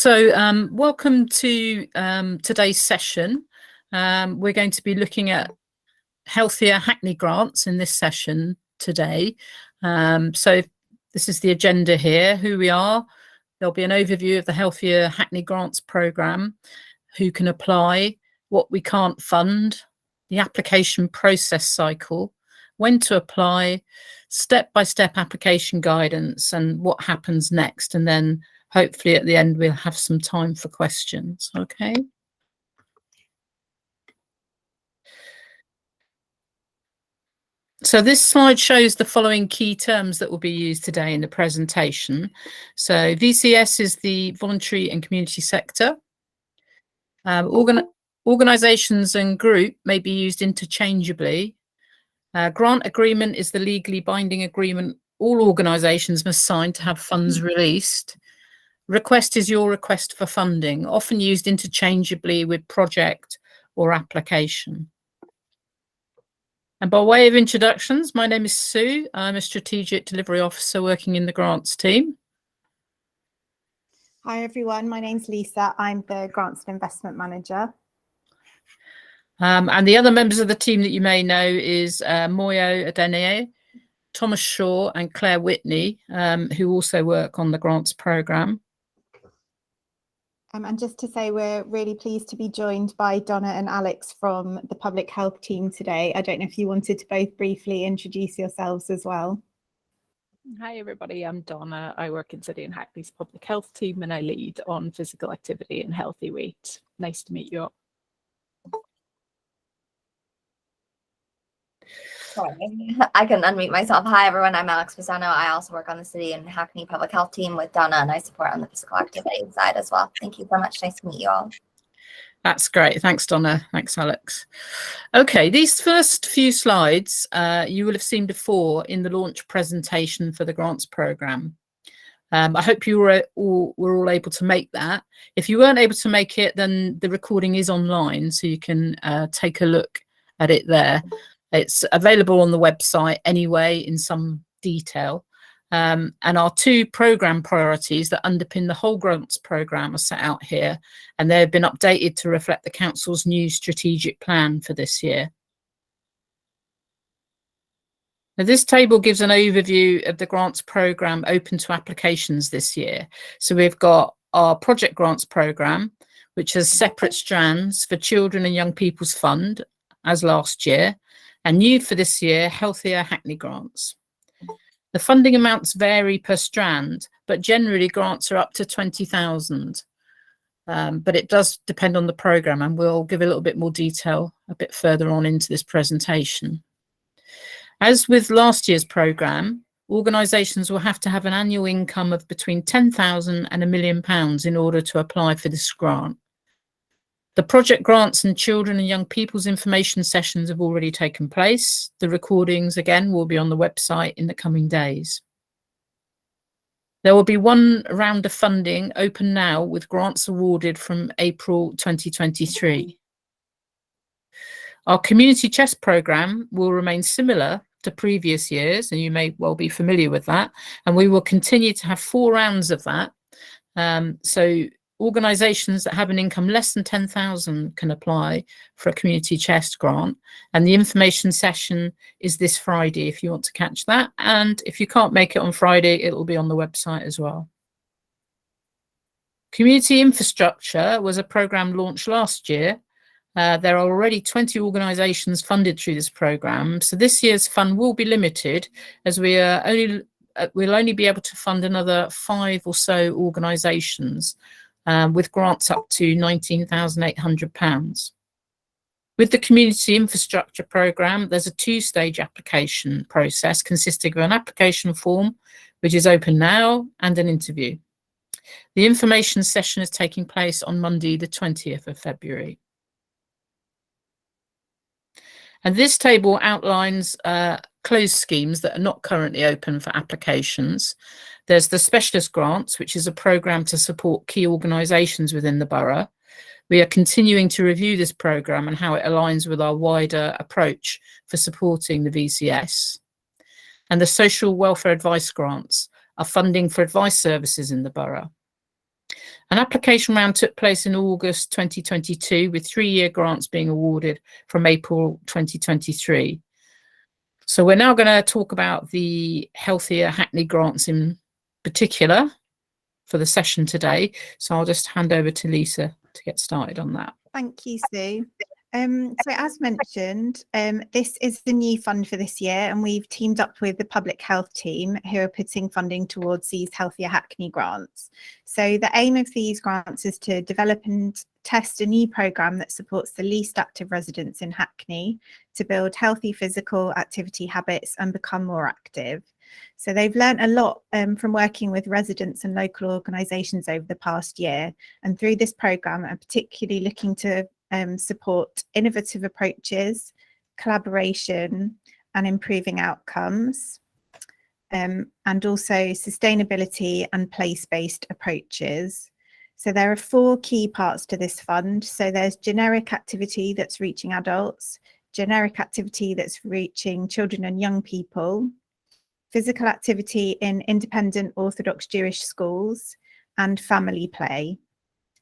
Welcome to today's session. We're going to be looking at Healthier Hackney Grants in this session today. So this is the agenda here, who we are. There'll be an overview of the Healthier Hackney Grants programme, who can apply, what we can't fund, the application process cycle, when to apply, step-by-step application guidance, and what happens next. And then hopefully at the end we'll have some time for questions. Okay. So this slide shows the following key terms that will be used today in the presentation. So VCS is the voluntary and community sector. Organisations and group may be used interchangeably. Grant agreement is the legally binding agreement all organisations must sign to have funds released. Request is your request for funding, often used interchangeably with project or application. And by way of introductions, my name is Sue. I'm a Strategic Delivery Officer working in the grants team. Hi everyone, my name's Lisa. I'm the Grants and Investment Manager. And the other members of the team that you may know is Moyo Adeniyi, Thomas Shaw and Claire Whitney, who also work on the grants programme. And just to say, we're really pleased to be joined by Donna and Alex from the public health team today. I don't know if you wanted to both briefly introduce yourselves as well. Hi everybody, I'm Donna. I work in City and Hackney's public health team and I lead on physical activity and healthy weight. Nice to meet you all. Sorry, I couldn't unmute myself. Hi everyone, I'm Alex Pisano. I also work on the City and Hackney public health team with Donna, and I support on the physical activity side as well. Thank you so much. Nice to meet you all. That's great. Thanks, Donna. Thanks, Alex. Okay, these first few slides you will have seen before in the launch presentation for the grants programme. I hope you were all able to make that. If you weren't able to make it, then the recording is online, so you can take a look at it there. It's available on the website anyway in some detail. And our two programme priorities that underpin the whole grants programme are set out here, and they've been updated to reflect the Council's new strategic plan for this year. Now, this table gives an overview of the grants programme open to applications this year. So we've got our project grants programme, which has separate strands for Children and Young People's Fund, as last year, and new for this year, Healthier Hackney Grants. The funding amounts vary per strand, but generally grants are up to 20,000. But it does depend on the programme, and we'll give a little bit more detail a bit further on into this presentation. As with last year's programme, organisations will have to have an annual income of between £10,000 and £1 million in order to apply for this grant. The project grants and children and young people's information sessions have already taken place. The recordings, again, will be on the website in the coming days. There will be one round of funding open now with grants awarded from April 2023. Our community chest programme will remain similar to previous years, and you may well be familiar with that, and we will continue to have 4 rounds of that. So organisations that have an income less than 10,000 can apply for a community chest grant, and the information session is this Friday if you want to catch that, and if you can't make it on Friday, it will be on the website as well. Community infrastructure was a programme launched last year. There are already 20 organisations funded through this programme, so this year's fund will be limited, as we'll only be able to fund another 5 or so organisations, with grants up to £19,800. With the community infrastructure programme, there's a 2-stage application process consisting of an application form, which is open now, and an interview. The information session is taking place on Monday, the 20th of February. And this table outlines closed schemes that are not currently open for applications. There's the specialist grants, which is a programme to support key organisations within the borough. We are continuing to review this programme and how it aligns with our wider approach for supporting the VCS. And the social welfare advice grants are funding for advice services in the borough. An application round took place in August 2022 with 3-year grants being awarded from April 2023. So we're now going to talk about the Healthier Hackney Grants in particular for the session today. So I'll just hand over to Lisa to get started on that. Thank you, Sue. So as mentioned, this is the new fund for this year, and we've teamed up with the public health team who are putting funding towards these Healthier Hackney grants. So the aim of these grants is to develop and test a new programme that supports the least active residents in Hackney to build healthy physical activity habits and become more active. So they've learnt a lot from working with residents and local organisations over the past year, and through this programme are particularly looking to support innovative approaches, collaboration and improving outcomes, and also sustainability and place-based approaches. So there are 4 key parts to this fund. So there's generic activity that's reaching adults, generic activity that's reaching children and young people, physical activity in independent Orthodox Jewish schools, and family play.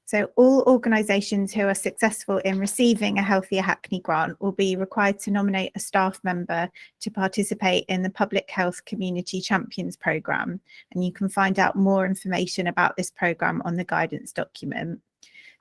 So all organisations who are successful in receiving a Healthier Hackney grant will be required to nominate a staff member to participate in the Public Health Community Champions programme. And you can find out more information about this programme on the guidance document.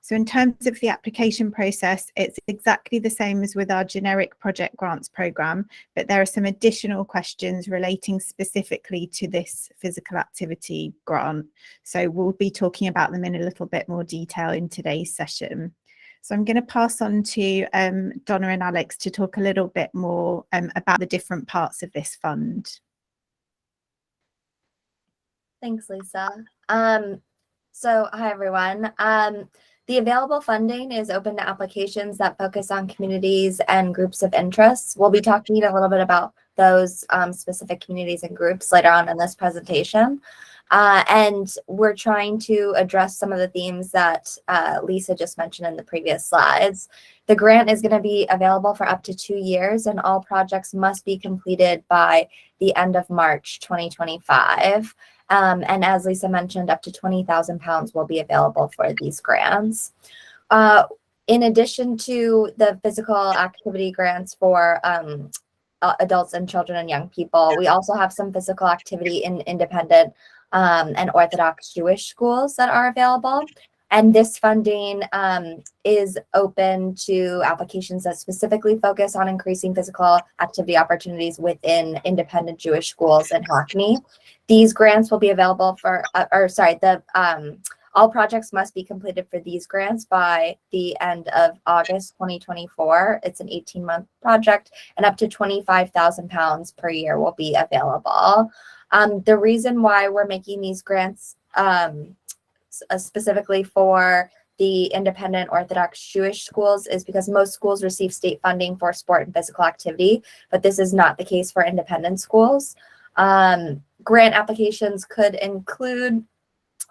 So in terms of the application process, it's exactly the same as with our generic project grants programme, but there are some additional questions relating specifically to this physical activity grant. So we'll be talking about them in a little bit more detail in today's session. So I'm going to pass on to Donna and Alex to talk a little bit more about the different parts of this fund. Thanks, Lisa. So hi, everyone. The available funding is open to applications that focus on communities and groups of interests. We'll be talking a little bit about those specific communities and groups later on in this presentation. And we're trying to address some of the themes that Lisa just mentioned in the previous slides. The grant is going to be available for up to 2 years, and all projects must be completed by the end of March 2025. And as Lisa mentioned, up to £20,000 will be available for these grants. In addition to the physical activity grants for adults and children and young people, we also have some physical activity in independent and Orthodox Jewish schools that are available. And this funding is open to applications that specifically focus on increasing physical activity opportunities within independent Jewish schools in Hackney. These grants will be available for, all projects must be completed for these grants by the end of August 2024. It's an 18-month project, and up to £25,000 per year will be available. The reason why we're making these grants specifically for the independent Orthodox Jewish schools is because most schools receive state funding for sport and physical activity, but this is not the case for independent schools. Grant applications could include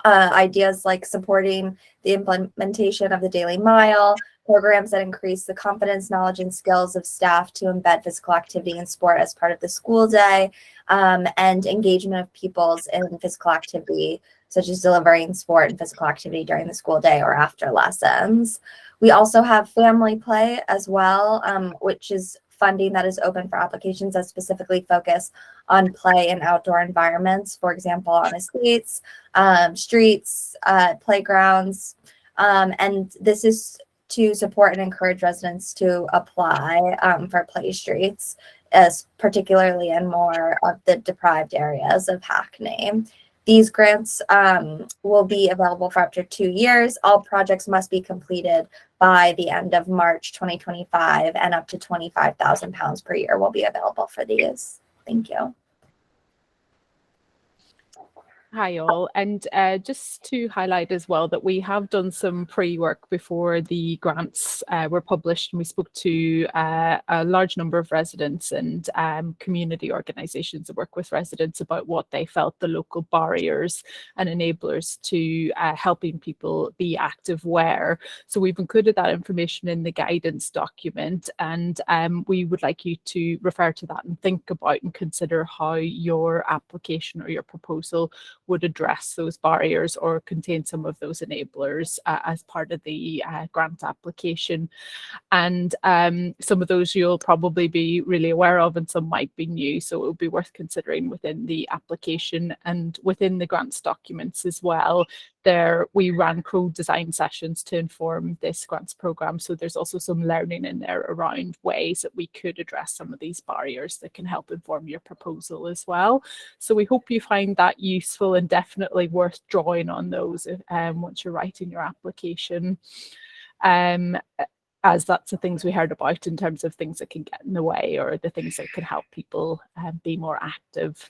ideas like supporting the implementation of the Daily Mile, programs that increase the confidence, knowledge, and skills of staff to embed physical activity and sport as part of the school day, and engagement of pupils in physical activity, such as delivering sport and physical activity during the school day or after lessons. We also have family play as well, which is funding that is open for applications that specifically focus on play in outdoor environments, for example, on estates, streets, playgrounds, and this is to support and encourage residents to apply for play streets, as particularly in more of the deprived areas of Hackney. These grants will be available for up to 2 years. All projects must be completed by the end of March 2025, and up to £25,000 per year will be available for these. Thank you. Hi all, and just to highlight as well that we have done some pre-work before the grants were published, and we spoke to a large number of residents and community organisations that work with residents about what they felt the local barriers and enablers to helping people be active were. So we've included that information in the guidance document, and we would like you to refer to that and think about and consider how your application or your proposal would address those barriers or contain some of those enablers as part of the grant application. And some of those you'll probably be really aware of, and some might be new, so it would be worth considering within the application and within the grants documents as well. There we ran code design sessions to inform this grants program, so there's also some learning in there around ways that we could address some of these barriers that can help inform your proposal as well. So we hope you find that useful, and definitely worth drawing on those once you're writing your application, as that's the things we heard about in terms of things that can get in the way, or the things that can help people be more active.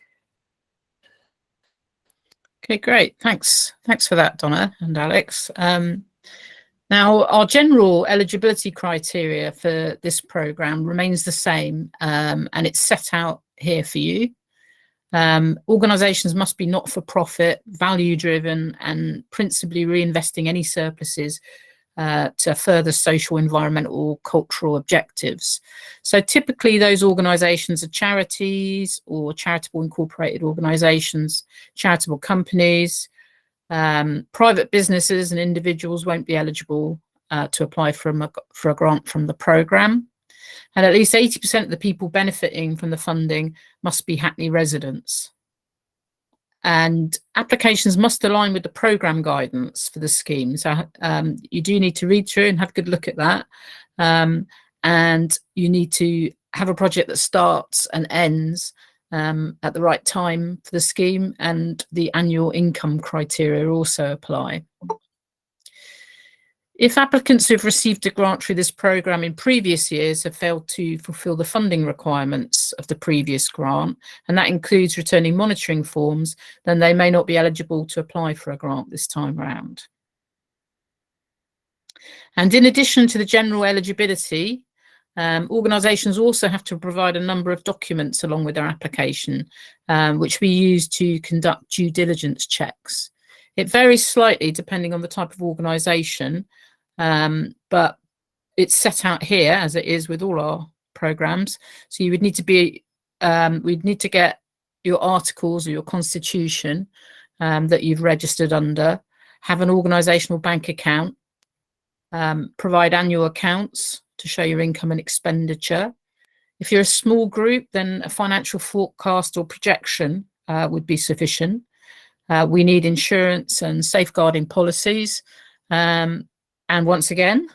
Okay, great. Thanks for that, Donna and Alex. Now, our general eligibility criteria for this programme remains the same, and it's set out here for you. Organisations must be not-for-profit, value-driven, and principally reinvesting any surpluses to further social, environmental, cultural objectives. So typically those organisations are charities or charitable incorporated organisations, charitable companies. Private businesses and individuals won't be eligible to apply for a grant from the programme. And at least 80% of the people benefiting from the funding must be Hackney residents. And applications must align with the programme guidance for the scheme. So you do need to read through and have a good look at that. And you need to have a project that starts and ends at the right time for the scheme, and the annual income criteria also apply. If applicants who have received a grant through this programme in previous years have failed to fulfil the funding requirements of the previous grant, and that includes returning monitoring forms, then they may not be eligible to apply for a grant this time round. And in addition to the general eligibility, organisations also have to provide a number of documents along with their application, which we use to conduct due diligence checks. It varies slightly depending on the type of organisation, but it's set out here as it is with all our programmes. So you would need to be, we'd need to get your articles or your constitution that you've registered under, have an organisational bank account, provide annual accounts to show your income and expenditure. If you're a small group, then a financial forecast or projection would be sufficient. We need insurance and safeguarding policies. And once again,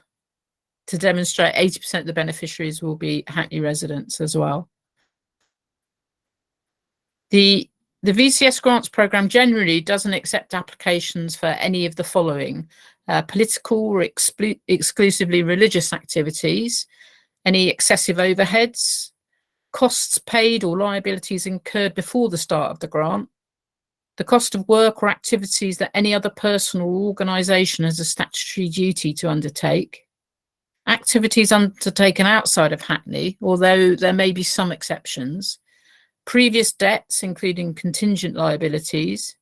to demonstrate 80% of the beneficiaries will be Hackney residents as well. The VCS grants programme generally doesn't accept applications for any of the following: political or exclusively religious activities, any excessive overheads, costs paid or liabilities incurred before the start of the grant, the cost of work or activities that any other person or organisation has a statutory duty to undertake, activities undertaken outside of Hackney, although there may be some exceptions, previous debts, including contingent liabilities,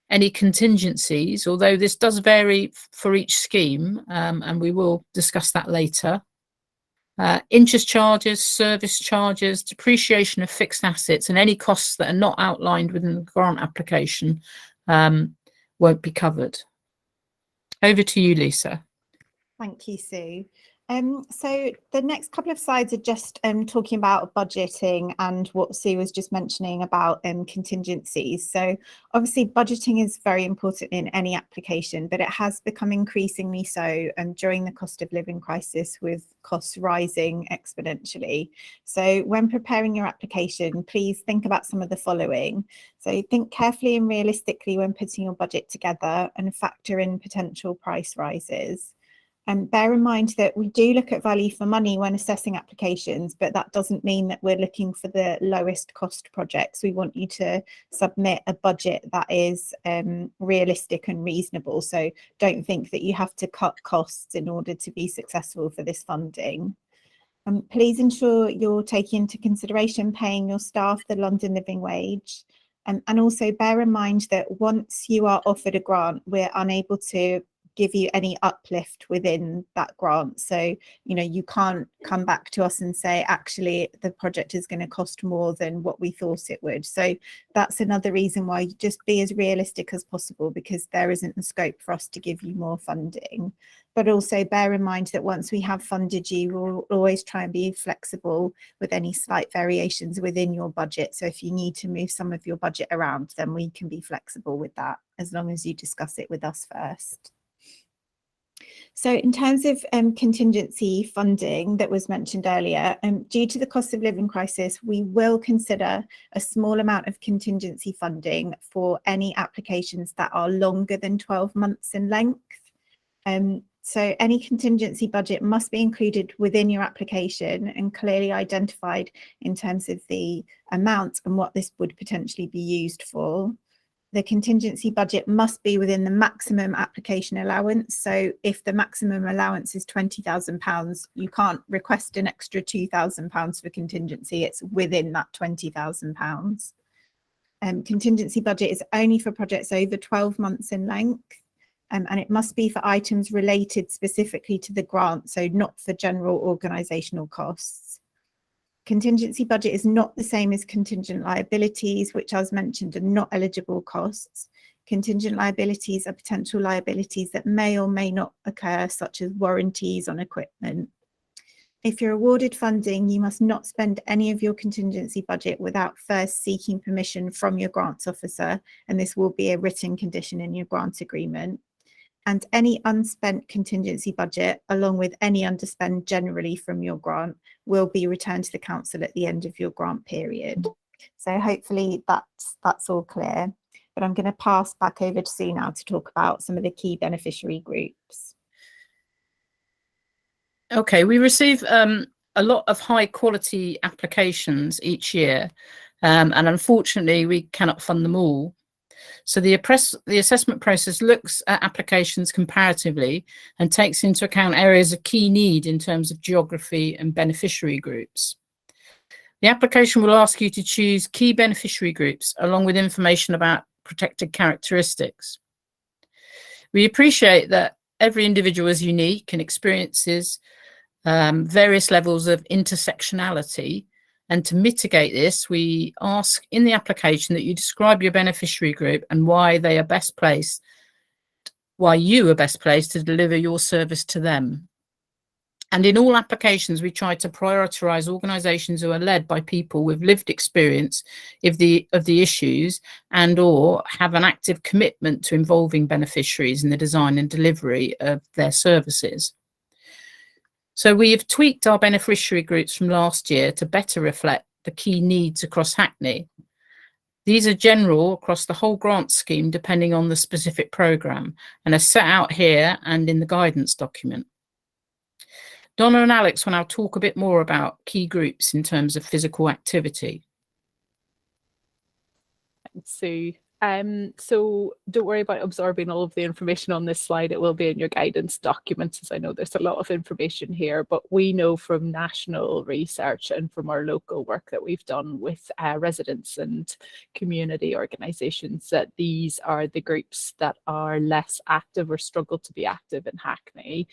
any contingencies, although this does vary for each scheme, and we will discuss that later, interest charges, service charges, depreciation of fixed assets, and any costs that are not outlined within the grant application won't be covered. Over to you, Lisa. Thank you, Sue. So the next couple of slides are just talking about budgeting and what Sue was just mentioning about contingencies. So obviously budgeting is very important in any application, but it has become increasingly so during the cost of living crisis, with costs rising exponentially. So when preparing your application, please think about some of the following. So think carefully and realistically when putting your budget together, and factor in potential price rises. And bear in mind that we do look at value for money when assessing applications, but that doesn't mean that we're looking for the lowest cost projects. We want you to submit a budget that is realistic and reasonable. So don't think that you have to cut costs in order to be successful for this funding. Please ensure you're taking into consideration paying your staff the London living wage. And also bear in mind that once you are offered a grant, we're unable to give you any uplift within that grant. So, you know, you can't come back to us and say, actually, the project is going to cost more than what we thought it would. So that's another reason why you just be as realistic as possible, because there isn't the scope for us to give you more funding. But also bear in mind that once we have funded you, we'll always try and be flexible with any slight variations within your budget. So if you need to move some of your budget around, then we can be flexible with that, as long as you discuss it with us first. So in terms of contingency funding that was mentioned earlier, due to the cost of living crisis, we will consider a small amount of contingency funding for any applications that are longer than 12 months in length. So any contingency budget must be included within your application and clearly identified in terms of the amount and what this would potentially be used for. The contingency budget must be within the maximum application allowance. So if the maximum allowance is £20,000, you can't request an extra £2,000 for contingency. It's within that £20,000. Contingency budget is only for projects over 12 months in length. And it must be for items related specifically to the grant, so not for general organisational costs. Contingency budget is not the same as contingent liabilities, which, as mentioned, are not eligible costs. Contingent liabilities are potential liabilities that may or may not occur, such as warranties on equipment. If you're awarded funding, you must not spend any of your contingency budget without first seeking permission from your grants officer, and this will be a written condition in your grant agreement. And any unspent contingency budget, along with any underspend generally from your grant, will be returned to the council at the end of your grant period. So hopefully that's all clear. But I'm going to pass back over to Sue now to talk about some of the key beneficiary groups. Okay, we receive a lot of high quality applications each year, and unfortunately we cannot fund them all. So the assessment process looks at applications comparatively and takes into account areas of key need in terms of geography and beneficiary groups. The application will ask you to choose key beneficiary groups along with information about protected characteristics. We appreciate that every individual is unique and experiences various levels of intersectionality. And to mitigate this, we ask in the application that you describe your beneficiary group and why you are best placed to deliver your service to them. And in all applications, we try to prioritise organisations who are led by people with lived experience of the issues and or have an active commitment to involving beneficiaries in the design and delivery of their services. So we have tweaked our beneficiary groups from last year to better reflect the key needs across Hackney. These are general across the whole grant scheme, depending on the specific programme, and are set out here and in the guidance document. Donna and Alex will now talk a bit more about key groups in terms of physical activity. Thanks, Sue. So don't worry about absorbing all of the information on this slide. It will be in your guidance documents, as I know there's a lot of information here, but we know from national research and from our local work that we've done with residents and community organisations that these are the groups that are less active or struggle to be active in Hackney.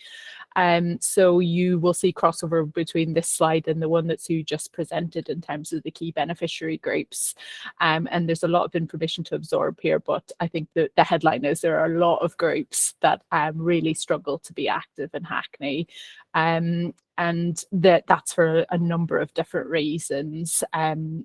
So you will see crossover between this slide and the one that Sue just presented in terms of the key beneficiary groups. And there's a lot of information to absorb here, but I think the headline is there are a lot of groups that really struggle to be active in Hackney, and that's for a number of different reasons,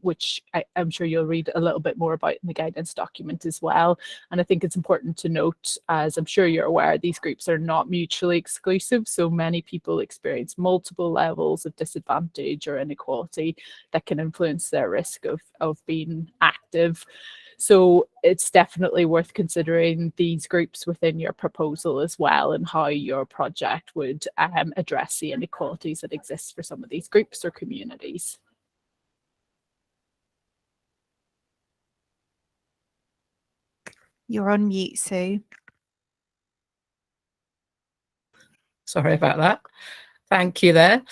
which I'm sure you'll read a little bit more about in the guidance document as well. And I think it's important to note, as I'm sure you're aware, these groups are not mutually exclusive, so many people experience multiple levels of disadvantage or inequality that can influence their risk of being active. So it's definitely worth considering these groups within your proposal as well, and how your project would address the inequalities that exist for some of these groups or communities. You're on mute, Sue. Sorry about that. Thank you there.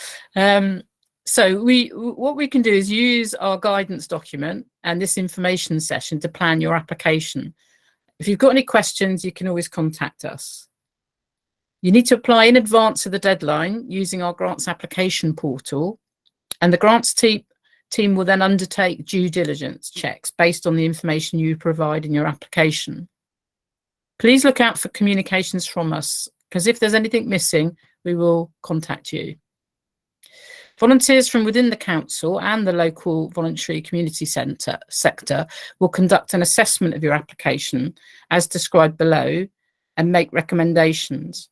So what we can do is use our guidance document and this information session to plan your application. If you've got any questions, you can always contact us. You need to apply in advance of the deadline using our grants application portal, and the grants team will then undertake due diligence checks based on the information you provide in your application. Please look out for communications from us, because if there's anything missing, we will contact you. Volunteers from within the council and the local voluntary community sector will conduct an assessment of your application as described below and make recommendations.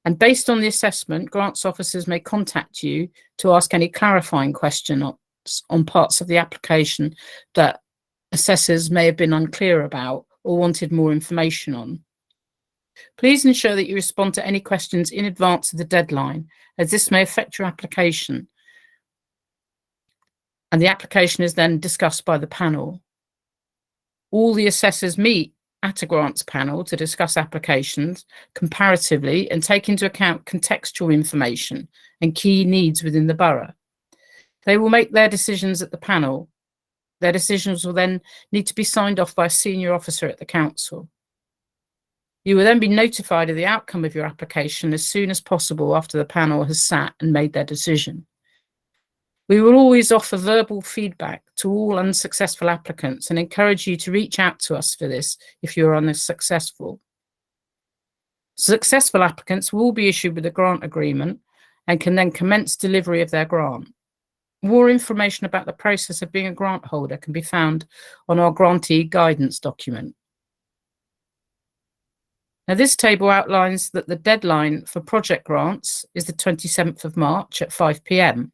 And based on the assessment, grants officers may contact you to ask any clarifying questions on parts of the application that assessors may have been unclear about or wanted more information on. Please ensure that you respond to any questions in advance of the deadline, as this may affect your application. And the application is then discussed by the panel. All the assessors meet at a grants panel to discuss applications comparatively and take into account contextual information and key needs within the borough. They will make their decisions at the panel. Their decisions will then need to be signed off by a senior officer at the council. You will then be notified of the outcome of your application as soon as possible after the panel has sat and made their decision. We will always offer verbal feedback to all unsuccessful applicants and encourage you to reach out to us for this if you are unsuccessful. Successful applicants will be issued with a grant agreement and can then commence delivery of their grant. More information about the process of being a grant holder can be found on our grantee guidance document. Now, this table outlines that the deadline for project grants is the 27th of March at 5 p.m.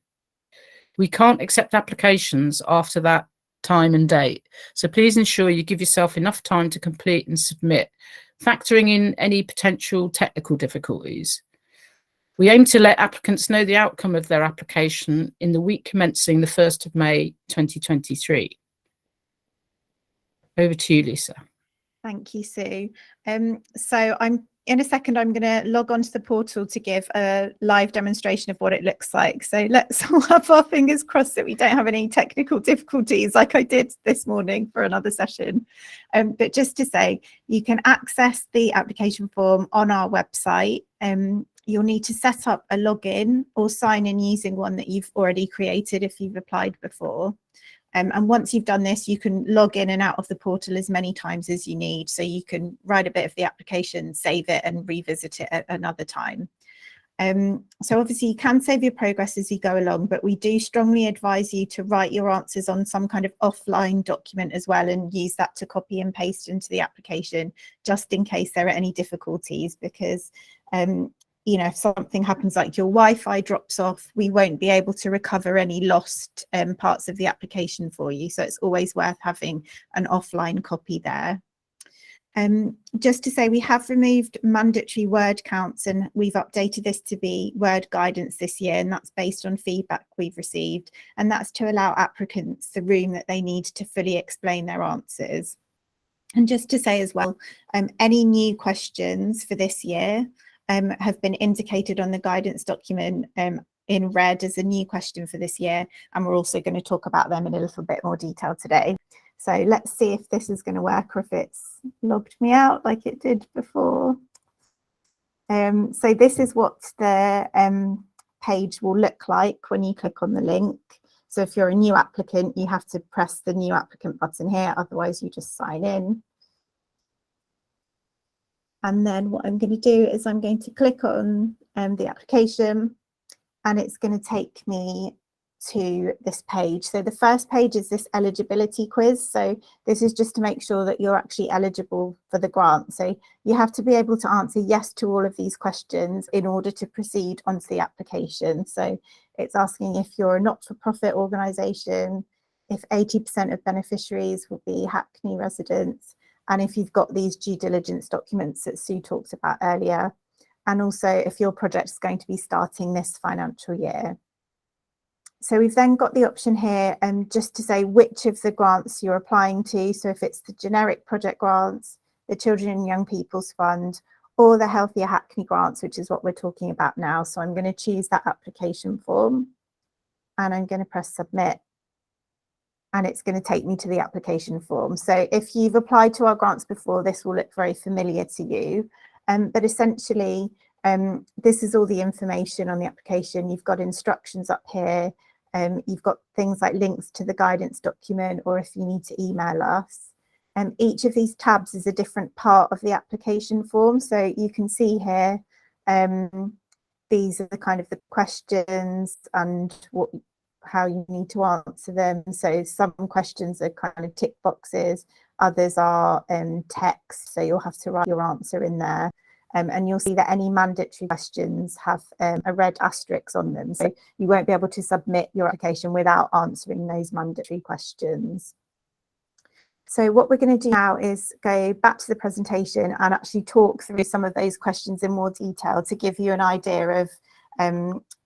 We can't accept applications after that time and date, so please ensure you give yourself enough time to complete and submit, factoring in any potential technical difficulties. We aim to let applicants know the outcome of their application in the week commencing the 1st of May 2023. Over to you, Lisa. Thank you, Sue. So in a second, I'm going to log onto the portal to give a live demonstration of what it looks like. So let's all have our fingers crossed that we don't have any technical difficulties like I did this morning for another session. But just to say, you can access the application form on our website. You'll need to set up a login or sign in using one that you've already created if you've applied before. And once you've done this, you can log in and out of the portal as many times as you need. So you can write a bit of the application, save it and revisit it at another time. So obviously you can save your progress as you go along, but we do strongly advise you to write your answers on some kind of offline document as well and use that to copy and paste into the application, just in case there are any difficulties, because you know, if something happens like your Wi-Fi drops off, we won't be able to recover any lost parts of the application for you. So it's always worth having an offline copy there. Just to say, we have removed mandatory word counts and we've updated this to be word guidance this year, and that's based on feedback we've received, and that's to allow applicants the room that they need to fully explain their answers. And just to say as well, any new questions for this year have been indicated on the guidance document in red as a new question for this year, and we're also going to talk about them in a little bit more detail today. So let's see if this is going to work or if it's logged me out like it did before. So this is what the page will look like when you click on the link. So if you're a new applicant, you have to press the new applicant button here, otherwise you just sign in. And then what I'm going to do is I'm going to click on the application, and it's going to take me to this page. So the first page is this eligibility quiz. So this is just to make sure that you're actually eligible for the grant. So you have to be able to answer yes to all of these questions in order to proceed onto the application. So it's asking if you're a not-for-profit organisation, if 80% of beneficiaries will be Hackney residents, and if you've got these due diligence documents that Sue talked about earlier, and also if your project is going to be starting this financial year. So we've then got the option here just to say which of the grants you're applying to. So if it's the generic project grants, the Children and Young People's Fund, or the Healthier Hackney Grants, which is what we're talking about now. So I'm going to choose that application form and I'm going to press submit. And it's going to take me to the application form. So if you've applied to our grants before, this will look very familiar to you. But essentially, this is all the information on the application. You've got instructions up here. You've got things like links to the guidance document, or if you need to email us. Each of these tabs is a different part of the application form. So you can see here, these are the kind of the questions and how you need to answer them. So some questions are kind of tick boxes, others are text, so you'll have to write your answer in there. And you'll see that any mandatory questions have a red asterisk on them. So you won't be able to submit your application without answering those mandatory questions. So what we're going to do now is go back to the presentation and actually talk through some of those questions in more detail to give you an idea of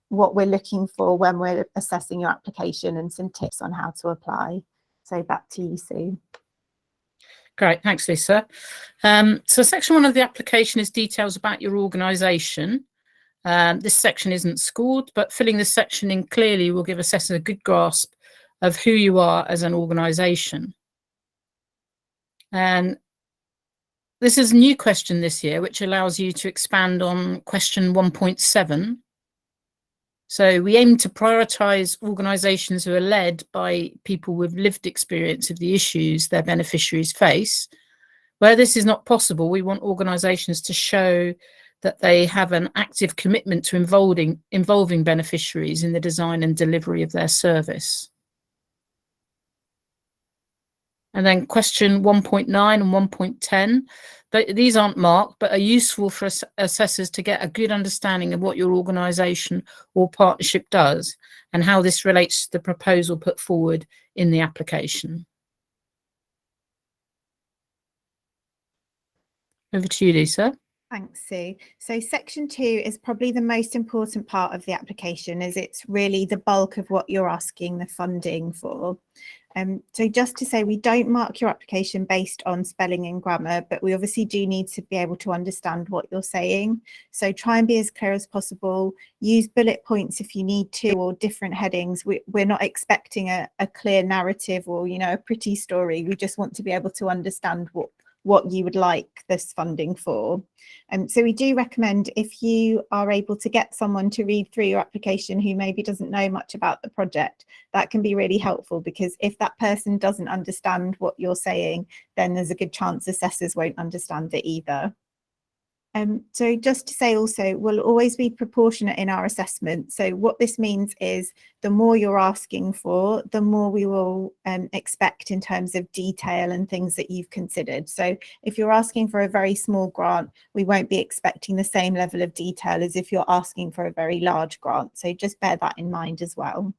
what we're looking for when we're assessing your application and some tips on how to apply. So back to you, Sue. Great, thanks, Lisa. So section 1 of the application is details about your organisation. This section isn't scored, but filling this section in clearly will give assessors a good grasp of who you are as an organisation. And this is a new question this year, which allows you to expand on question 1.7. So we aim to prioritise organisations who are led by people with lived experience of the issues their beneficiaries face. Where this is not possible, we want organisations to show that they have an active commitment to involving beneficiaries in the design and delivery of their service. And then question 1.9 and 1.10, these aren't marked, but are useful for assessors to get a good understanding of what your organisation or partnership does and how this relates to the proposal put forward in the application. Over to you, Lisa. Thanks, Sue. So section 2 is probably the most important part of the application, as it's really the bulk of what you're asking the funding for. So just to say, we don't mark your application based on spelling and grammar, but we obviously do need to be able to understand what you're saying. So try and be as clear as possible. Use bullet points if you need to, or different headings. We're not expecting a clear narrative or, you know, a pretty story. We just want to be able to understand what you would like this funding for. So we do recommend, if you are able to get someone to read through your application who maybe doesn't know much about the project, that can be really helpful, because if that person doesn't understand what you're saying, then there's a good chance assessors won't understand it either. So just to say also, we'll always be proportionate in our assessment. So what this means is the more you're asking for, the more we will expect in terms of detail and things that you've considered. So if you're asking for a very small grant, we won't be expecting the same level of detail as if you're asking for a very large grant. So just bear that in mind as well.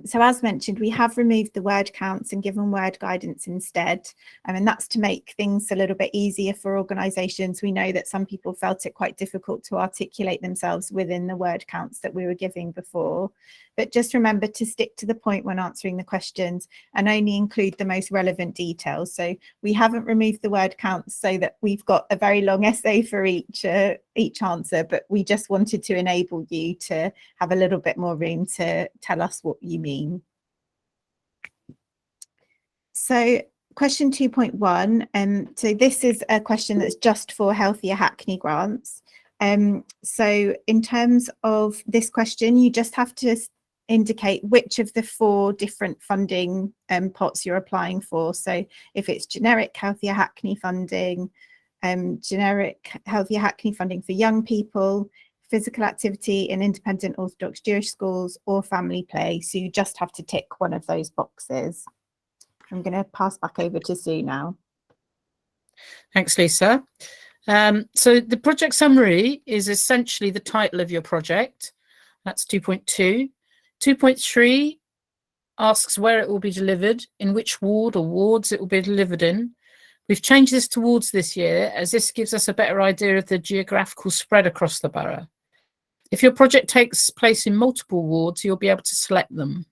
So as mentioned, we have removed the word counts and given word guidance instead, and that's to make things a little bit easier for organisations. We know that some people felt it quite difficult to articulate themselves within the word counts that we were giving before. But just remember to stick to the point when answering the questions and only include the most relevant details. So we haven't removed the word counts so that we've got a very long essay for each answer, but we just wanted to enable you to have a little bit more room to tell us what you mean. So question 2.1, so this is a question that's just for Healthier Hackney Grants. So in terms of this question, you just have to indicate which of the 4 different funding pots you're applying for. So if it's generic Healthier Hackney funding, generic Healthier Hackney funding for young people, physical activity in independent Orthodox Jewish schools, or family play. So you just have to tick one of those boxes. I'm going to pass back over to Sue now. Thanks, Lisa. So the project summary is essentially the title of your project. That's 2.2. 2.3 asks where it will be delivered, in which ward or wards it will be delivered in. We've changed this to wards this year, as this gives us a better idea of the geographical spread across the borough. If your project takes place in multiple wards, you'll be able to select them.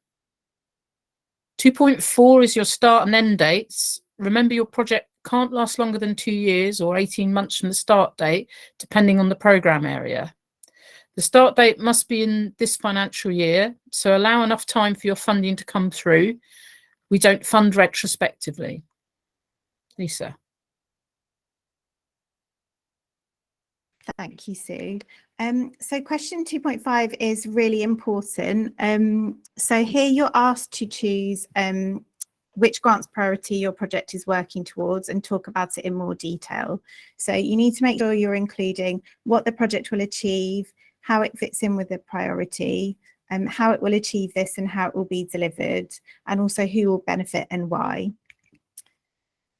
2.4 is your start and end dates. Remember, your project can't last longer than 2 years or 18 months from the start date, depending on the programme area. The start date must be in this financial year, so allow enough time for your funding to come through. We don't fund retrospectively. Lisa. Thank you, Sue. So question 2.5 is really important. So here you're asked to choose which grants priority your project is working towards and talk about it in more detail. So you need to make sure you're including what the project will achieve, how it fits in with the priority, how it will achieve this and how it will be delivered, and also who will benefit and why.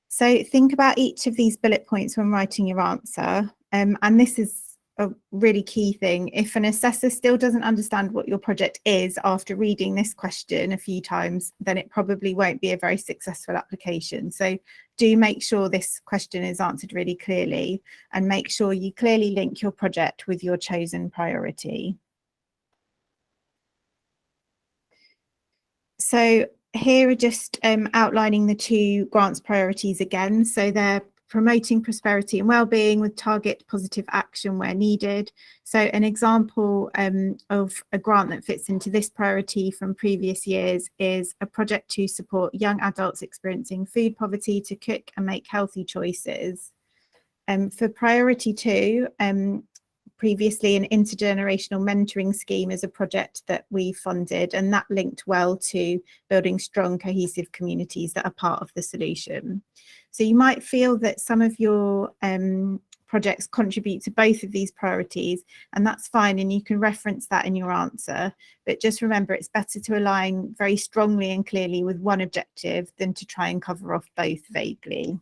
So think about each of these bullet points when writing your answer. And this is a really key thing. If an assessor still doesn't understand what your project is after reading this question a few times, then it probably won't be a very successful application. So do make sure this question is answered really clearly, and make sure you clearly link your project with your chosen priority. So here are just outlining the 2 grants priorities again. So they're promoting prosperity and well-being with target positive action where needed. So an example of a grant that fits into this priority from previous years is a project to support young adults experiencing food poverty to cook and make healthy choices. For priority 2, previously an intergenerational mentoring scheme is a project that we funded, and that linked well to building strong cohesive communities that are part of the solution. So you might feel that some of your projects contribute to both of these priorities, and that's fine, and you can reference that in your answer, but just remember it's better to align very strongly and clearly with one objective than to try and cover off both vaguely.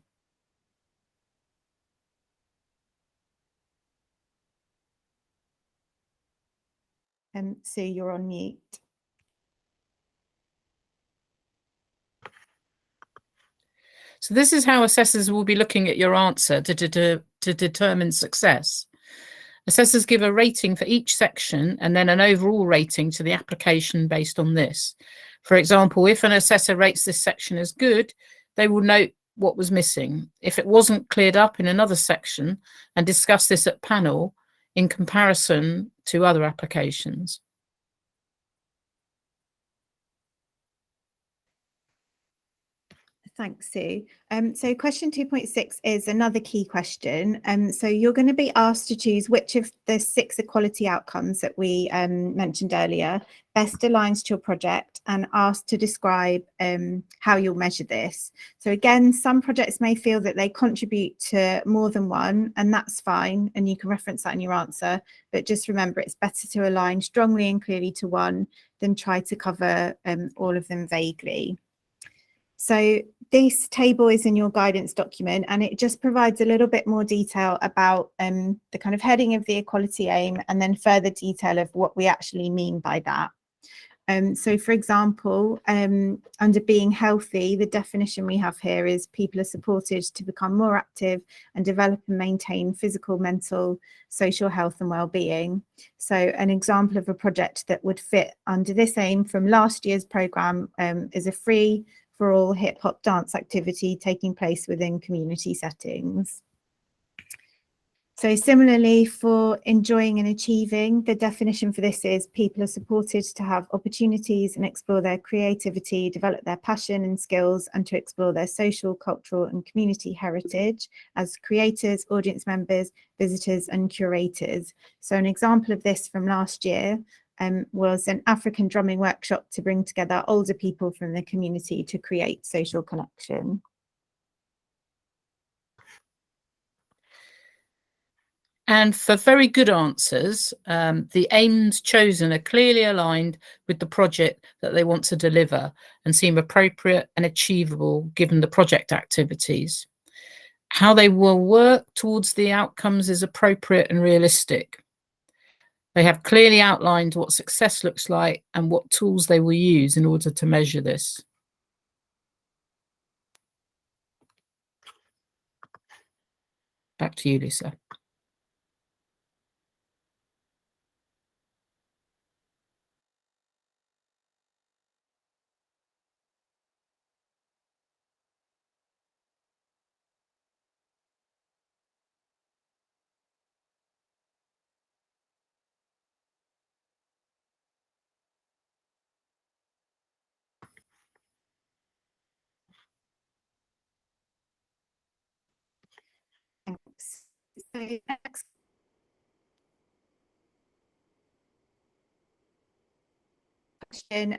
Sue, you're on mute. So this is how assessors will be looking at your answer to determine success. Assessors give a rating for each section and then an overall rating to the application based on this. For example, if an assessor rates this section as good, they will note what was missing. If it wasn't cleared up in another section, and discuss this at panel in comparison to other applications. Thanks, Sue. So question 2.6 is another key question. So you're going to be asked to choose which of the 6 equality outcomes that we mentioned earlier best aligns to your project, and asked to describe how you'll measure this. So again, some projects may feel that they contribute to more than one, and that's fine, and you can reference that in your answer, but just remember it's better to align strongly and clearly to one than try to cover all of them vaguely. So this table is in your guidance document, and it just provides a little bit more detail about the kind of heading of the equality aim, and then further detail of what we actually mean by that. So for example, under being healthy, the definition we have here is people are supported to become more active and develop and maintain physical, mental, social health and well-being. So an example of a project that would fit under this aim from last year's programme is a free for all hip hop dance activity taking place within community settings. So similarly, for enjoying and achieving, the definition for this is people are supported to have opportunities and explore their creativity, develop their passion and skills, and to explore their social, cultural and community heritage as creators, audience members, visitors and curators. So an example of this from last year was an African drumming workshop to bring together older people from the community to create social connection. And for very good answers, the aims chosen are clearly aligned with the project that they want to deliver and seem appropriate and achievable given the project activities. How they will work towards the outcomes is appropriate and realistic. They have clearly outlined what success looks like and what tools they will use in order to measure this. Back to you, Lisa. Thanks. So next question.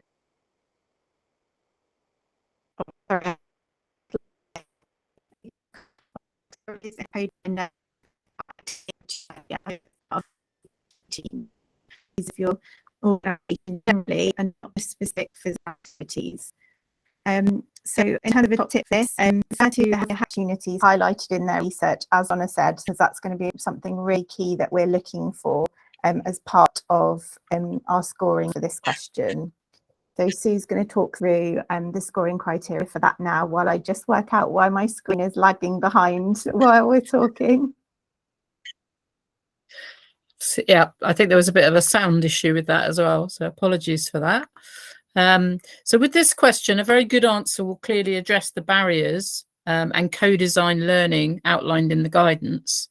Oh, sorry. Of your organisation generally and not specific physical activities. So in terms of a top tip for this, refer to the opportunities highlighted in their research, as Anna said, because that's going to be something really key that we're looking for as part of our scoring for this question. So Sue's going to talk through the scoring criteria for that now, while I just work out why my screen is lagging behind while we're talking. So, yeah, I think there was a bit of a sound issue with that as well, so apologies for that. So with this question, a very good answer will clearly address the barriers and co-design learning outlined in the guidance.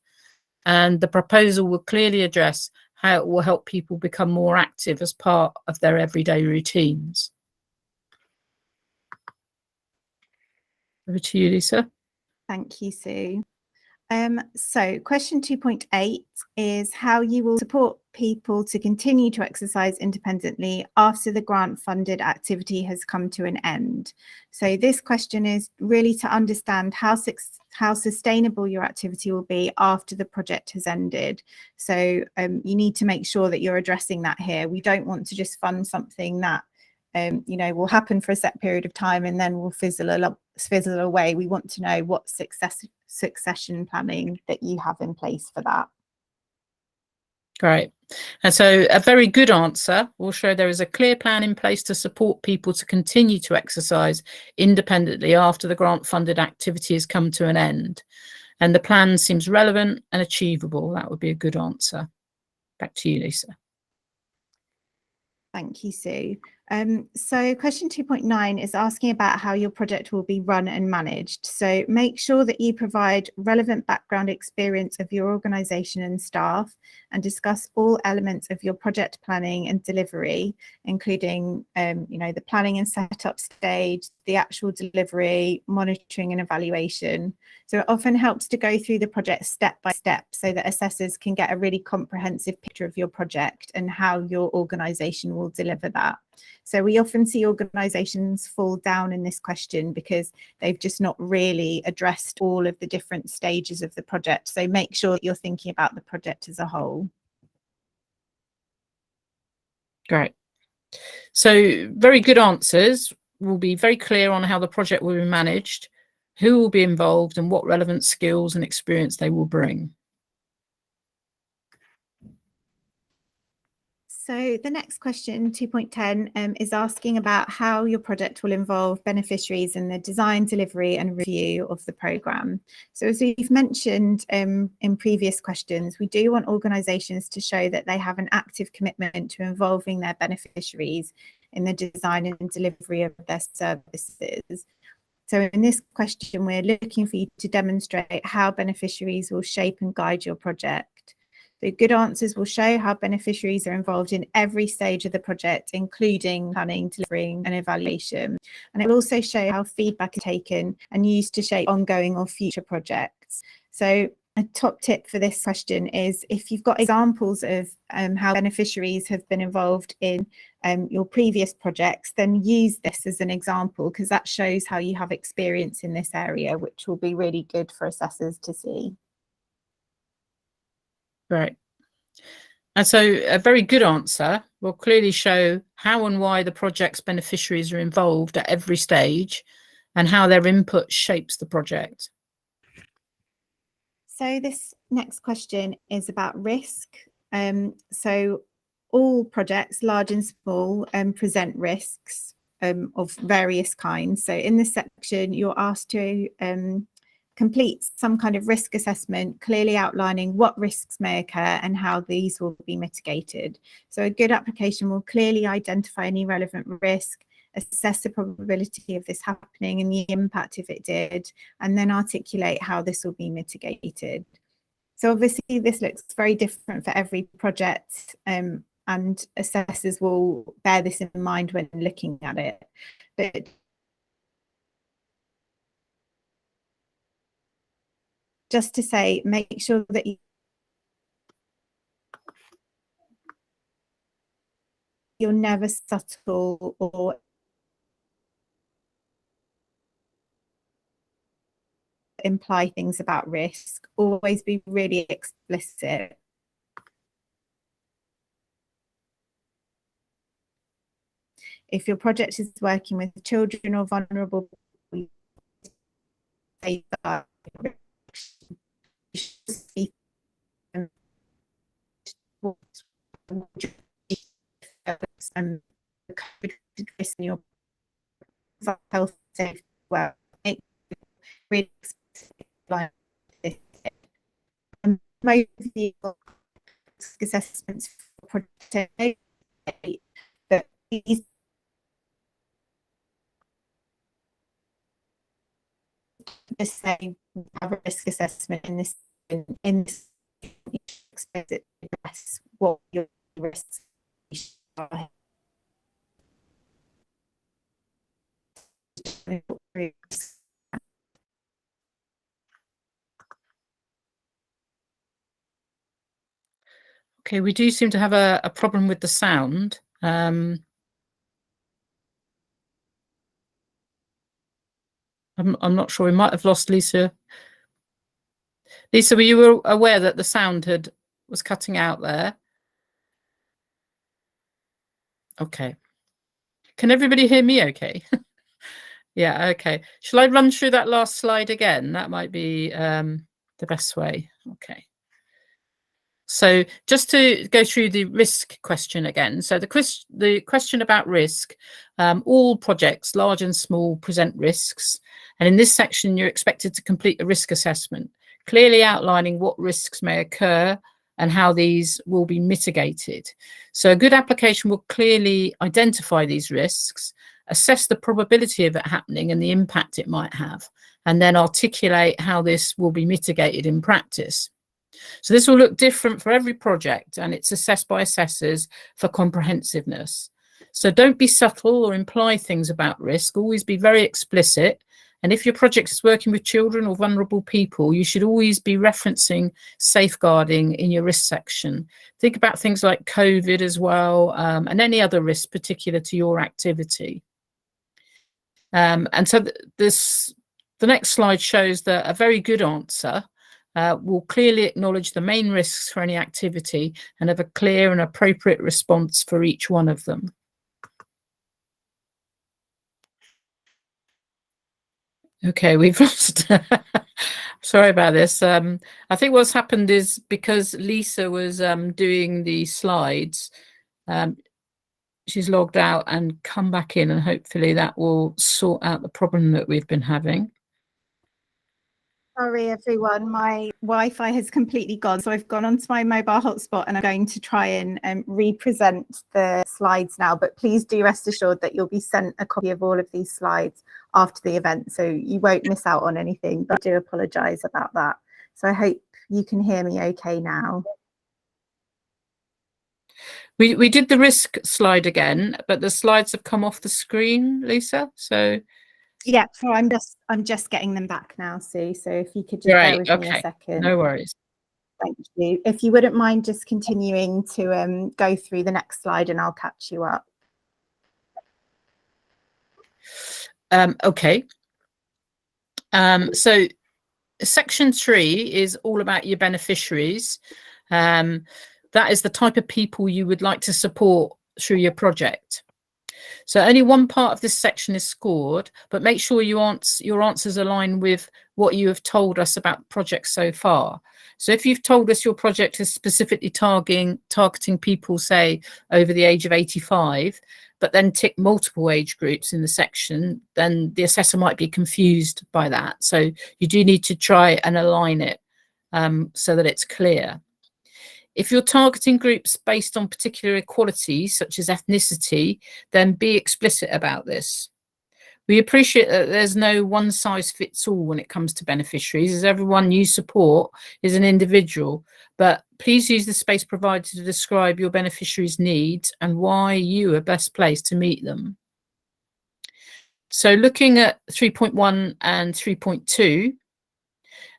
And the proposal will clearly address how it will help people become more active as part of their everyday routines. Over to you, Lisa. Thank you, Sue. So question 2.8 is how you will support people to continue to exercise independently after the grant funded activity has come to an end. So this question is really to understand how sustainable your activity will be after the project has ended. So you need to make sure that you're addressing that here. We don't want to just fund something that will happen for a set period of time and then will fizzle away. We want to know what succession planning that you have in place for that. Great. And so a very good answer will show there is a clear plan in place to support people to continue to exercise independently after the grant funded activity has come to an end. And the plan seems relevant and achievable. That would be a good answer. Back to you, Lisa. Thank you, Sue. So question 2.9 is asking about how your project will be run and managed. So make sure that you provide relevant background experience of your organisation and staff and discuss all elements of your project planning and delivery, including the planning and setup stage, the actual delivery, monitoring and evaluation. So it often helps to go through the project step by step so that assessors can get a really comprehensive picture of your project and how your organisation will deliver that. So we often see organisations fall down in this question because they've just not really addressed all of the different stages of the project. So make sure that you're thinking about the project as a whole. Great. So very good answers will be very clear on how the project will be managed, who will be involved and what relevant skills and experience they will bring. So the next question, 2.10, is asking about how your project will involve beneficiaries in the design, delivery and review of the programme. So as we've mentioned in previous questions, we do want organisations to show that they have an active commitment to involving their beneficiaries in the design and delivery of their services. So in this question, we're looking for you to demonstrate how beneficiaries will shape and guide your project. The good answers will show how beneficiaries are involved in every stage of the project, including planning, delivering and evaluation. And it will also show how feedback is taken and used to shape ongoing or future projects. So a top tip for this question is if you've got examples of how beneficiaries have been involved in your previous projects, then use this as an example because that shows how you have experience in this area, which will be really good for assessors to see. Right. And so a very good answer will clearly show how and why the project's beneficiaries are involved at every stage and how their input shapes the project. So this next question is about risk. So all projects, large and small, present risks of various kinds. So in this section, you're asked to complete some kind of risk assessment, clearly outlining what risks may occur and how these will be mitigated. So a good application will clearly identify any relevant risk, assess the probability of this happening and the impact if it did, and then articulate how this will be mitigated. So obviously this looks very different for every project, and assessors will bear this in mind when looking at it. But just to say, make sure that you're never subtle or imply things about risk. Always be really explicit. If your project is working with children or vulnerable people, say that you should speak and risk in your health safe well. Make really specific like this. And most of the risk assessments for project that these just say have a risk assessment in this explicit address what your risks are. Okay, we do seem to have a problem with the sound. I'm not sure. We might have lost Lisa. Lisa, were you aware that the sound was cutting out there? Okay. Can everybody hear me okay? Yeah, okay. Shall I run through that last slide again? That might be the best way. Okay. So just to go through the risk question again. So the question about risk, all projects, large and small, present risks. And in this section, you're expected to complete a risk assessment, clearly outlining what risks may occur and how these will be mitigated. So a good application will clearly identify these risks, assess the probability of it happening and the impact it might have, and then articulate how this will be mitigated in practice. So this will look different for every project, and it's assessed by assessors for comprehensiveness. So don't be subtle or imply things about risk. Always be very explicit. And if your project is working with children or vulnerable people, you should always be referencing safeguarding in your risk section. Think about things like COVID as well, and any other risks particular to your activity. And so the next slide shows that a very good answer will clearly acknowledge the main risks for any activity and have a clear and appropriate response for each one of them. Okay, we've lost. Sorry about this. I think what's happened is because Lisa was doing the slides, she's logged out and come back in, and hopefully that will sort out the problem that we've been having. Sorry, everyone. My Wi-Fi has completely gone. So I've gone onto my mobile hotspot and I'm going to try and represent the slides now. But please do rest assured that you'll be sent a copy of all of these slides after the event. So you won't miss out on anything. But I do apologise about that. So I hope you can hear me okay now. We did the risk slide again, but the slides have come off the screen, Lisa. So yeah, so I'm just getting them back now, Sue. So if you could just bear with me a second. No worries. Thank you. If you wouldn't mind just continuing to go through the next slide and I'll catch you up. Okay. So section 3 is all about your beneficiaries. That is the type of people you would like to support through your project. So only one part of this section is scored, but make sure your answers align with what you have told us about the project so far. So if you've told us your project is specifically targeting people, say, over the age of 85, but then tick multiple age groups in the section, then the assessor might be confused by that. So you do need to try and align it so that it's clear. If you're targeting groups based on particular equalities, such as ethnicity, then be explicit about this. We appreciate that there's no one size fits all when it comes to beneficiaries, as everyone you support is an individual, but please use the space provided to describe your beneficiaries' needs and why you are best placed to meet them. So looking at 3.1 and 3.2,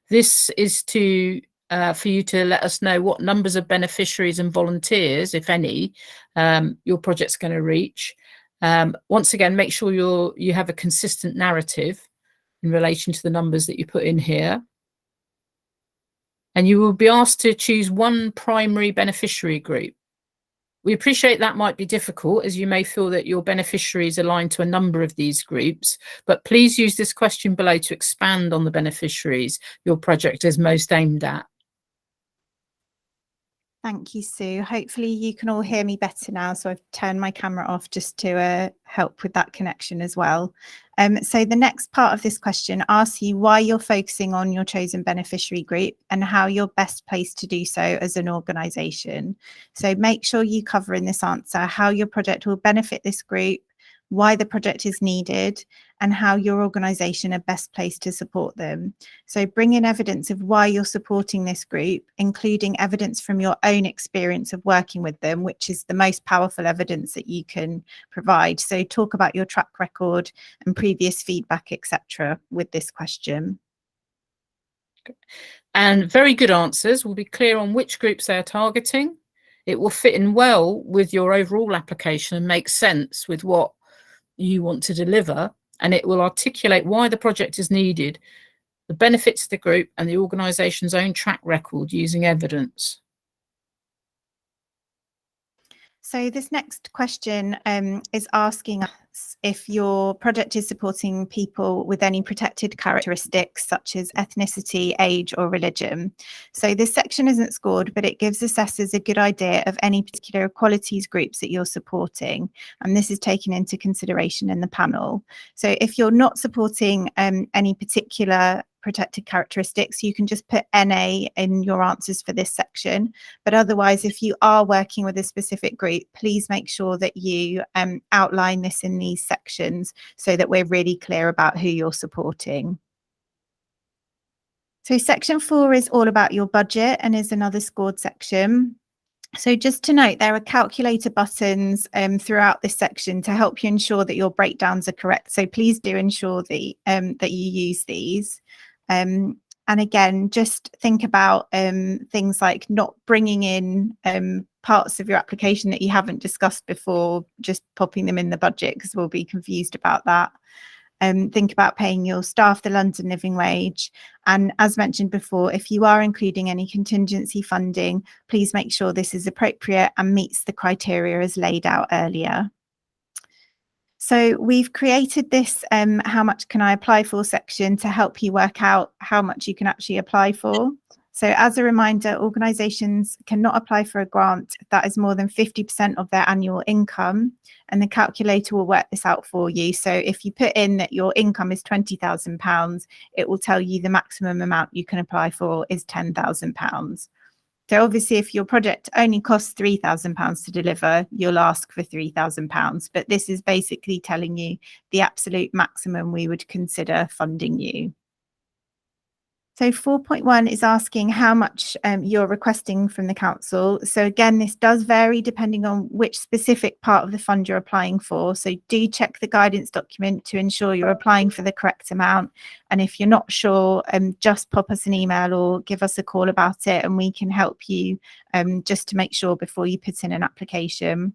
this is to for you to let us know what numbers of beneficiaries and volunteers, if any, your project's going to reach. Once again, make sure you have a consistent narrative in relation to the numbers that you put in here. And you will be asked to choose one primary beneficiary group. We appreciate that might be difficult, as you may feel that your beneficiaries align to a number of these groups, but please use this question below to expand on the beneficiaries your project is most aimed at. Thank you, Sue. Hopefully you can all hear me better now. So I've turned my camera off just to help with that connection as well. So the next part of this question asks you why you're focusing on your chosen beneficiary group and how you're best placed to do so as an organisation. So make sure you cover in this answer how your project will benefit this group, why the project is needed, and how your organisation are best placed to support them. So bring in evidence of why you're supporting this group, including evidence from your own experience of working with them, which is the most powerful evidence that you can provide. So talk about your track record and previous feedback, etc., with this question. And very good answers will be clear on which groups they are targeting. It will fit in well with your overall application and make sense with what you want to deliver, and it will articulate why the project is needed, the benefits of the group, and the organisation's own track record using evidence. So this next question is asking us if your project is supporting people with any protected characteristics such as ethnicity, age or religion. So this section isn't scored, but it gives assessors a good idea of any particular equalities groups that you're supporting. And this is taken into consideration in the panel. So if you're not supporting any particular protected characteristics, you can just put NA in your answers for this section. But otherwise, if you are working with a specific group, please make sure that you outline this in these sections so that we're really clear about who you're supporting. So section 4 is all about your budget and is another scored section. So just to note, there are calculator buttons throughout this section to help you ensure that your breakdowns are correct. So please do ensure that you use these. And again, just think about things like not bringing in parts of your application that you haven't discussed before, just popping them in the budget because we'll be confused about that. Think about paying your staff the London living wage. And as mentioned before, if you are including any contingency funding, please make sure this is appropriate and meets the criteria as laid out earlier. So we've created this how much can I apply for section to help you work out how much you can actually apply for. So as a reminder, organisations cannot apply for a grant that is more than 50% of their annual income, and the calculator will work this out for you. So if you put in that your income is £20,000, it will tell you the maximum amount you can apply for is £10,000. So obviously, if your project only costs £3,000 to deliver, you'll ask for £3,000. But this is basically telling you the absolute maximum we would consider funding you. So 4.1 is asking how much you're requesting from the council. So again, this does vary depending on which specific part of the fund you're applying for. So do check the guidance document to ensure you're applying for the correct amount. And if you're not sure, just pop us an email or give us a call about it and we can help you just to make sure before you put in an application.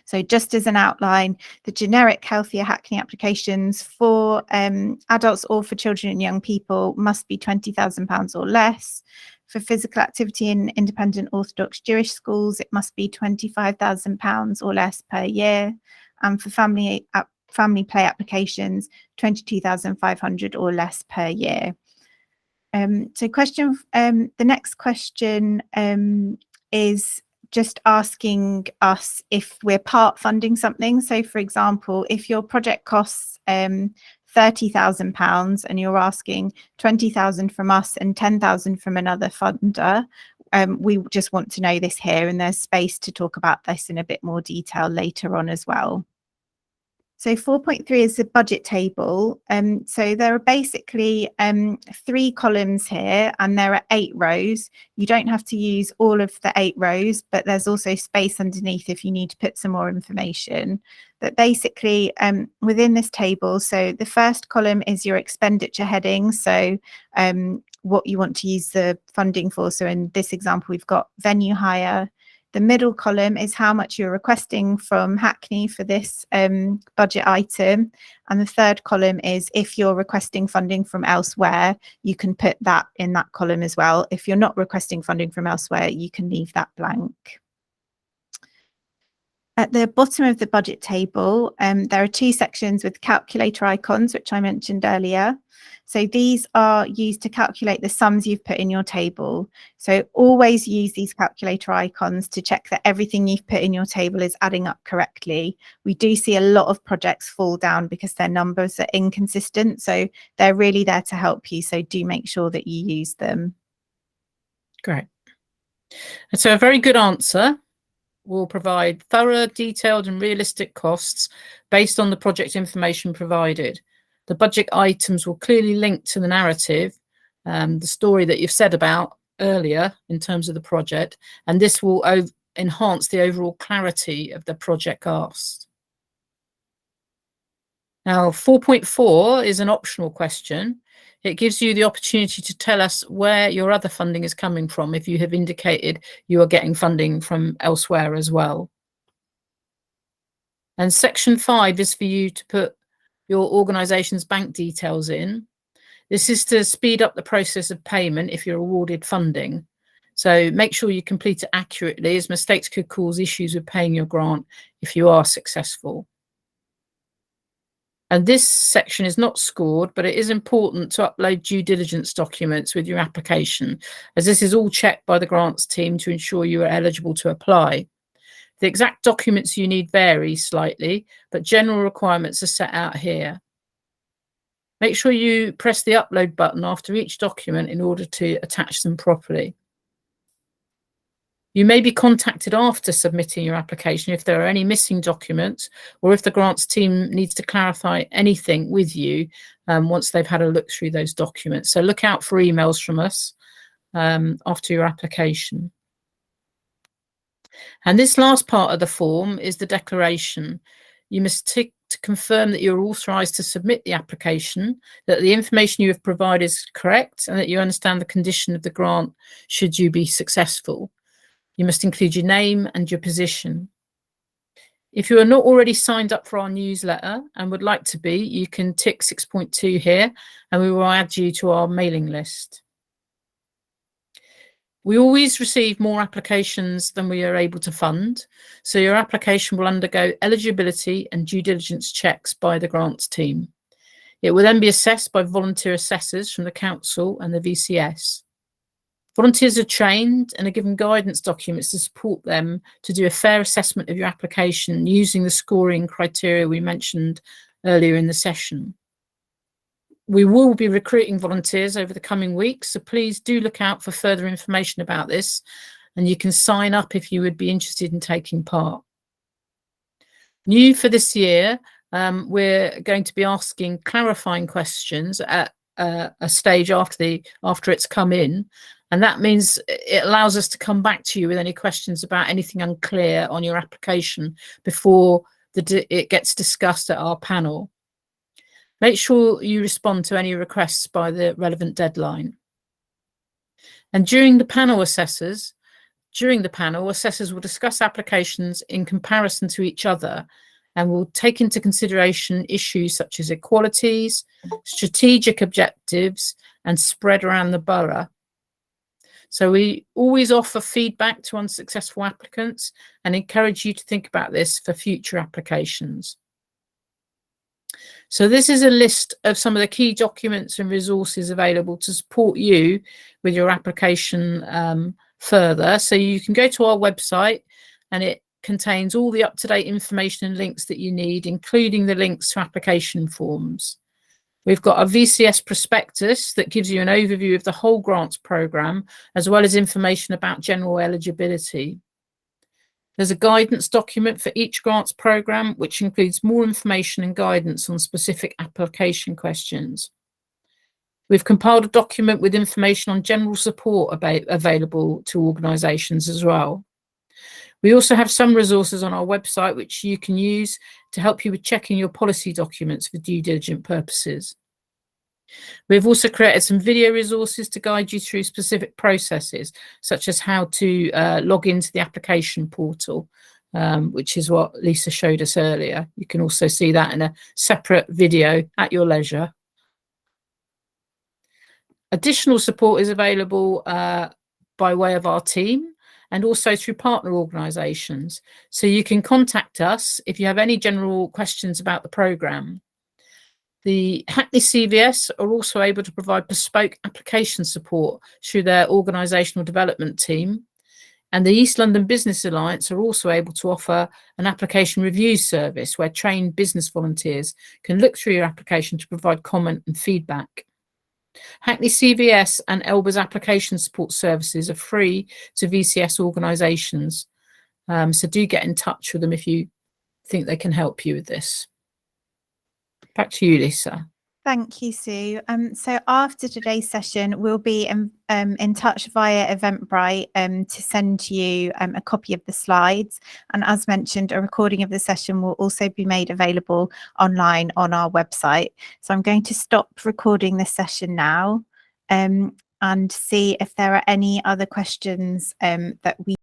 So just as an outline, the generic Healthier Hackney applications for adults or for children and young people must be £20,000 or less. For physical activity in independent Orthodox Jewish schools, it must be £25,000 or less per year. And for family play applications, £22,500 or less per year. So the next question is just asking us if we're part funding something. So for example, if your project costs £30,000 and you're asking 20,000 from us and 10,000 from another funder, we just want to know this here, and there's space to talk about this in a bit more detail later on as well. So 4.3 is the budget table. So there are basically 3 columns here and there are 8 rows. You don't have to use all of the 8 rows, but there's also space underneath if you need to put some more information. But basically within this table, so the first column is your expenditure heading. So what you want to use the funding for. So in this example, we've got venue hire. The middle column is how much you're requesting from Hackney for this budget item. And the third column is if you're requesting funding from elsewhere, you can put that in that column as well. If you're not requesting funding from elsewhere, you can leave that blank. At the bottom of the budget table, there are two sections with calculator icons, which I mentioned earlier. So these are used to calculate the sums you've put in your table. So always use these calculator icons to check that everything you've put in your table is adding up correctly. We do see a lot of projects fall down because their numbers are inconsistent. So they're really there to help you. So do make sure that you use them. Great. And so a very good answer will provide thorough, detailed and realistic costs based on the project information provided. The budget items will clearly link to the narrative, the story that you've said about earlier in terms of the project, and this will enhance the overall clarity of the project asked. Now, 4.4 is an optional question. It gives you the opportunity to tell us where your other funding is coming from if you have indicated you are getting funding from elsewhere as well. And section 5 is for you to put your organisation's bank details in. This is to speed up the process of payment if you're awarded funding. So make sure you complete it accurately, as mistakes could cause issues with paying your grant if you are successful. And this section is not scored, but it is important to upload due diligence documents with your application, as this is all checked by the grants team to ensure you are eligible to apply. The exact documents you need vary slightly, but general requirements are set out here. Make sure you press the upload button after each document in order to attach them properly. You may be contacted after submitting your application if there are any missing documents, or if the grants team needs to clarify anything with you once they've had a look through those documents. So look out for emails from us after your application. And this last part of the form is the declaration. You must tick to confirm that you're authorised to submit the application, that the information you have provided is correct, and that you understand the condition of the grant should you be successful. You must include your name and your position. If you are not already signed up for our newsletter and would like to be, you can tick 6.2 here, and we will add you to our mailing list. We always receive more applications than we are able to fund, so your application will undergo eligibility and due diligence checks by the grants team. It will then be assessed by volunteer assessors from the council and the VCS. Volunteers are trained and are given guidance documents to support them to do a fair assessment of your application using the scoring criteria we mentioned earlier in the session. We will be recruiting volunteers over the coming weeks, so please do look out for further information about this, and you can sign up if you would be interested in taking part. New for this year, we're going to be asking clarifying questions at a stage after it's come in. And that means it allows us to come back to you with any questions about anything unclear on your application before it gets discussed at our panel. Make sure you respond to any requests by the relevant deadline. And during the panel, assessors will discuss applications in comparison to each other and will take into consideration issues such as equalities, strategic objectives, and spread around the borough. So we always offer feedback to unsuccessful applicants and encourage you to think about this for future applications. So this is a list of some of the key documents and resources available to support you with your application further. So you can go to our website, and it contains all the up-to-date information and links that you need, including the links to application forms. We've got a VCS prospectus that gives you an overview of the whole grants programme, as well as information about general eligibility. There's a guidance document for each grants programme, which includes more information and guidance on specific application questions. We've compiled a document with information on general support available to organisations as well. We also have some resources on our website which you can use to help you with checking your policy documents for due diligence purposes. We've also created some video resources to guide you through specific processes, such as how to log into the application portal, which is what Lisa showed us earlier. You can also see that in a separate video at your leisure. Additional support is available by way of our team and also through partner organisations. So you can contact us if you have any general questions about the programme. The Hackney CVS are also able to provide bespoke application support through their organisational development team. And the East London Business Alliance are also able to offer an application review service where trained business volunteers can look through your application to provide comment and feedback. Hackney CVS and Elba's application support services are free to VCS organisations. So do get in touch with them if you think they can help you with this. Back to you, Lisa. Thank you, Sue. So after today's session, we'll be in touch via Eventbrite to send you a copy of the slides. And as mentioned, a recording of the session will also be made available online on our website. So I'm going to stop recording this session now and see if there are any other questions that we